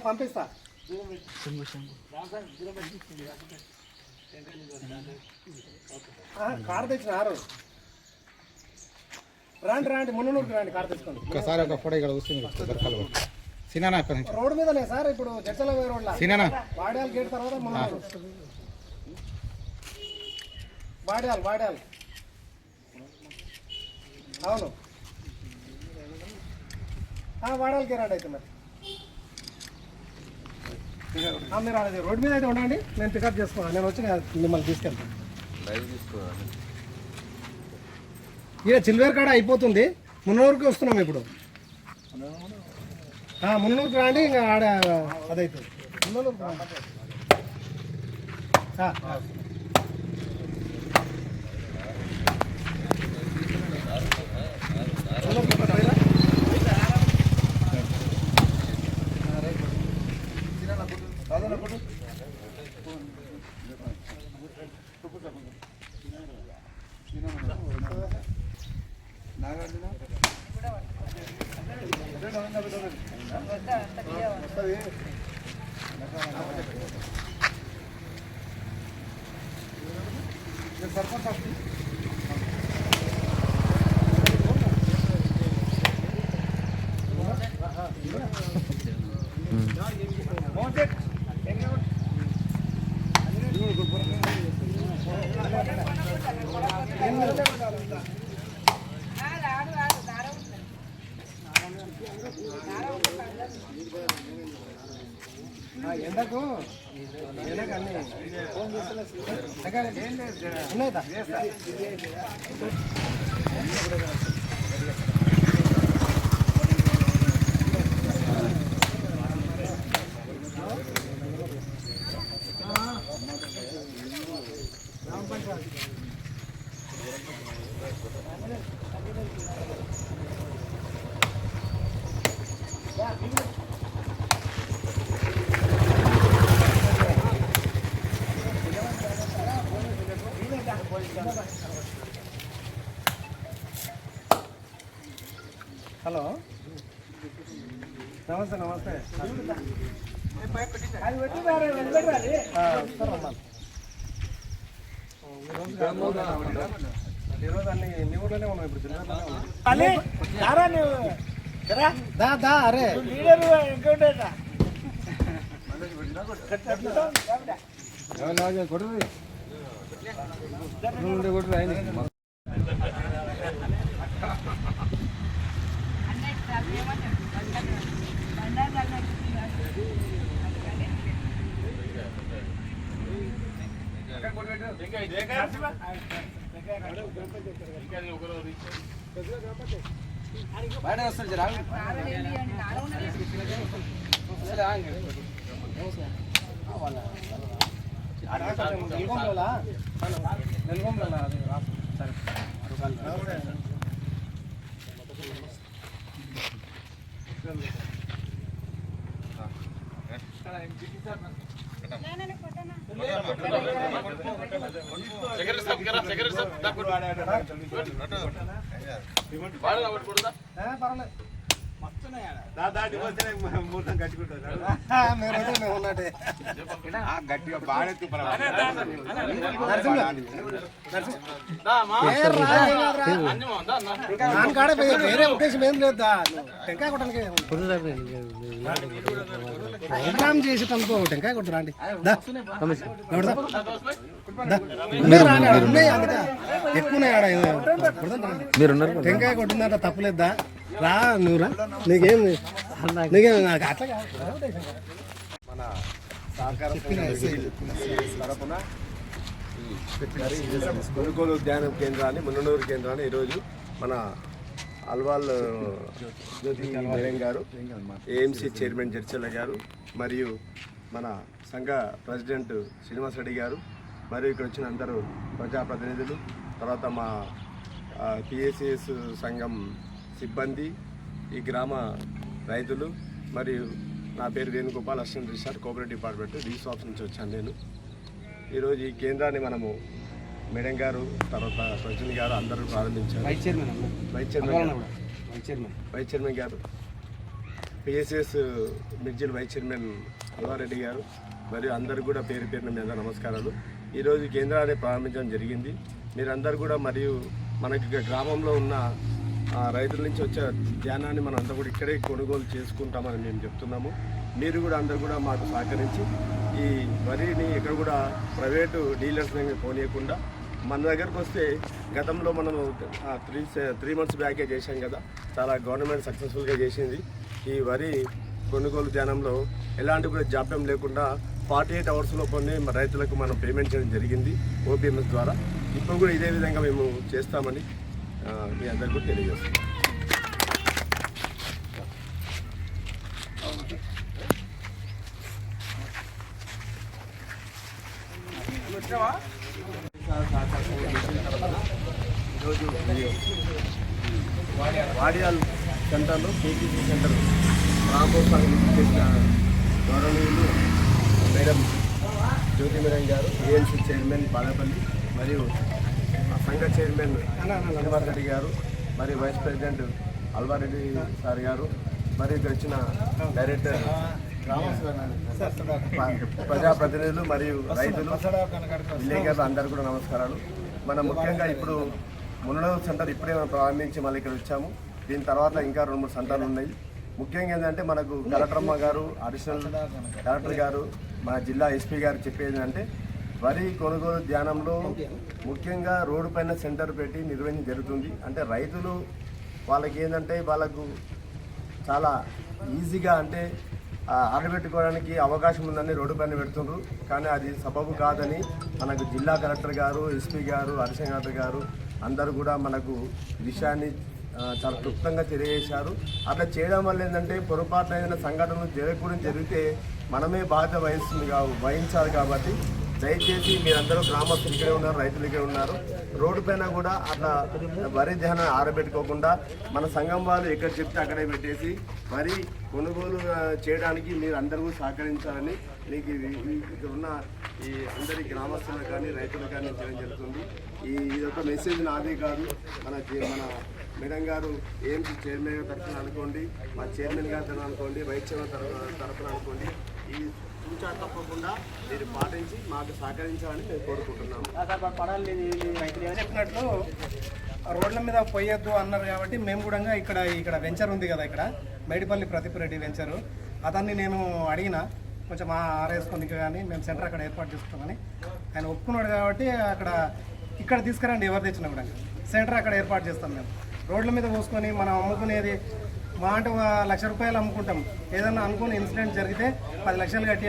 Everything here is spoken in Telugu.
పంపిస్తా కార్ తెచ్చినారు రాండి మున్నూరుకి రండి కార్ తెచ్చుకోండి ఒకసారి ఒక ఫోటో ఇక్కడ వస్తుంది సినానా రోడ్ మీదనే సార్ ఇప్పుడు జడ్చల రోడ్ల సినానా వాడ్యాల గేట్ తర్వాత మున్నూరు వాడ్యాల అవును వాడాలకి రండి అయితే మరి మీరు అది రోడ్ మీద అయితే ఉండండి నేను పికప్ చేసుకోవాలి నేను వచ్చి మిమ్మల్ని తీసుకెళ్తాను ఇక చిల్వేర్ కాడ అయిపోతుంది మున్నూరుకి వస్తున్నాం ఇప్పుడు మున్నూరుకి రాండి ఇంకా ఆడ అదైతుంది మున్నూరుకి ఎండకు ఫోన్ హలో నమస్తే ఈరోజు అన్ని నీ ఊర్లోనే ఉన్నాం ఇప్పుడు అరే కొడుతుంది గట్టిగా బాగా వేరే ఉద్దేశం ఏం లేదా టెంకాయ కొట్టడానికి ప్రోగ్రామ్ చేసి అనుకో టెంకాయ కొట్టరండి ఎక్కువనే ఆడ టెంకాయ కొట్టిందంట తప్పులేద్దా రా నువ్వురా నీకేం నాకు అట్లా మన సహకారం తరపున కొనుగోలు ఉద్యానం కేంద్రాన్ని మున్ననూరు కేంద్రాన్ని ఈరోజు మన అల్వాల్ జ్యోతి మేడం గారు, ఏఎంసీ చైర్మన్ జడ్చల్ల గారు మరియు మన సంఘ ప్రెసిడెంట్ శ్రీనివాస్ రెడ్డి గారు మరియు ఇక్కడ వచ్చిన అందరూ ప్రజాప్రతినిధులు, తర్వాత మా పిఎస్సిఎస్ సంఘం సిబ్బంది, ఈ గ్రామ రైతులు, మరియు నా పేరు Venugopal, assistant registrar cooperative department DC office నుంచి వచ్చాను నేను. ఈరోజు ఈ కేంద్రాన్ని మనము మేడం గారు, తర్వాత రజని గారు అందరూ ప్రారంభించారు. వైస్ చైర్మన్ గారు, పిఎస్సిఎస్ మిర్జిల్ వైస్ చైర్మన్ అల్వారెడ్డి గారు, మరియు అందరూ కూడా పేరు పేరున మీ అందరూ నమస్కారాలు. ఈరోజు కేంద్రాన్ని ప్రారంభించడం జరిగింది. మీరందరూ కూడా మరియు మనకి గ్రామంలో ఉన్న రైతుల నుంచి వచ్చే ధ్యానాన్ని మనం అంతా కూడా ఇక్కడే కొనుగోలు చేసుకుంటామని మేము చెప్తున్నాము. మీరు కూడా అందరూ కూడా మాకు సహకరించి ఈ వరిని ఇక్కడ కూడా ప్రైవేటు డీలర్స్ దగ్గర పోనీయకుండా మన దగ్గరకు వస్తే, గతంలో మనము 3 months బ్యాకే చేశాం కదా, చాలా గవర్నమెంట్ సక్సెస్ఫుల్గా చేసింది. ఈ వరి కొనుగోలు ధ్యానంలో ఎలాంటి కూడా జాప్యం లేకుండా 48 hours కొన్ని రైతులకు మనం పేమెంట్ చేయడం జరిగింది ఓపీఎంఎస్ ద్వారా. ఇప్పుడు కూడా ఇదే విధంగా మేము చేస్తామని మీ అందరికీ తెలియజేస్తున్నాం. ఈరోజు వాడియాల్ సెంటర్లో కేటీసీ సెంటర్ ప్రారంభోత్సవానికి చేసిన గౌరవనీయులు మేడం జ్యోతి మేడం గారు, ఏఎన్సీ చైర్మన్ బాలపల్లి, మరియు సంఘ చైర్మన్ శ్రీనివాస్ రెడ్డి గారు, మరియు వైస్ ప్రెసిడెంట్ అల్వారెడ్డి సార్ గారు, మరియు ఇక్కడ వచ్చిన డైరెక్టర్ ప్రజాప్రతినిధులు మరియు రైతులు, విలేకరులు అందరూ కూడా నమస్కారాలు. మనం ముఖ్యంగా ఇప్పుడు మున్ననూరు సెంటర్ ఇప్పుడే మనం ప్రారంభించి మళ్ళీ ఇక్కడ వచ్చాము. దీని తర్వాత ఇంకా 2-3 సెంటర్లు ఉన్నాయి. ముఖ్యంగా ఏంటంటే మనకు కలెక్టరమ్మ గారు, అడిషనల్ కలెక్టర్ గారు, మన జిల్లా ఎస్పీ గారు చెప్పేది అంటే, వరి కొనుగోలు ధ్యానంలో ముఖ్యంగా రోడ్డు పైన సెంటర్ పెట్టి నిర్వహించడం జరుగుతుంది. అంటే రైతులు వాళ్ళకి ఏంటంటే వాళ్ళకు చాలా ఈజీగా అంటే ఆరబెట్టుకోవడానికి అవకాశం ఉందని రోడ్డు పైన పెడుతున్నారు. కానీ అది సబబు కాదని మనకు జిల్లా కలెక్టర్ గారు, ఎస్పీ గారు, అడిషనల్ కలెక్టర్ గారు అందరూ కూడా మనకు విషయాన్ని చాలా క్లుప్తంగా తెలియజేశారు. అట్లా చేయడం వల్ల ఏంటంటే పొరపాటున ఏదైనా సంఘటనలు జరగకూడదు, జరిగితే మనమే బాధ్యత వహించాలి. కాబట్టి దయచేసి మీరందరూ గ్రామస్తులు ఇక్కడే ఉన్నారు, రైతులు ఇక్కడే ఉన్నారు. రోడ్డు పైన కూడా అట్లా వరి ధ్యానం ఆరబెట్టుకోకుండా మన సంఘం వాళ్ళు ఎక్కడ చెప్తే అక్కడే పెట్టేసి వరి కొనుగోలు చేయడానికి మీరు అందరూ సహకరించాలని మీకు ఇక్కడ ఉన్న ఈ అందరి గ్రామస్తులకు కానీ రైతులకు కానీ చేయడం జరుగుతుంది. ఇదొక మెసేజ్ నాదే కాదు, మన మేడం గారు ఏఎంసీ చైర్మన్ తరఫున అనుకోండి, మా చైర్మన్ గారి తరఫున అనుకోండి, వైస్ చైర్మన్ తరఫున అనుకోండి, ఈ సూచన తప్పకుండా మీరు పాటించి మాకు సహకరించాలని మేము కోరుకుంటున్నాము. చెప్పినట్లు రోడ్ల మీద పోయొద్దు అన్నారు కాబట్టి మేము కూడా ఇక్కడ వెంచర్ ఉంది కదా, ఇక్కడ మేడిపల్లి ప్రదీప్ రెడ్డి వెంచరు, అతన్ని నేను అడిగిన కొంచెం ఆరేసుకొని కానీ మేము సెంటర్ అక్కడ ఏర్పాటు చేసుకుంటామని ఆయన ఒప్పుకున్నాడు. కాబట్టి ఇక్కడ తీసుకురండి, ఎవరు తెచ్చినా కూడా సెంటర్ అక్కడ ఏర్పాటు చేస్తాం. మేము రోడ్ల మీద పోసుకొని మనం అమ్ముకునేది మా అంటే 1,00,000 రూపాయలు అమ్ముకుంటాం. ఏదన్నా అనుకుని ఇన్సిడెంట్ జరిగితే 10 లక్షలు కట్టి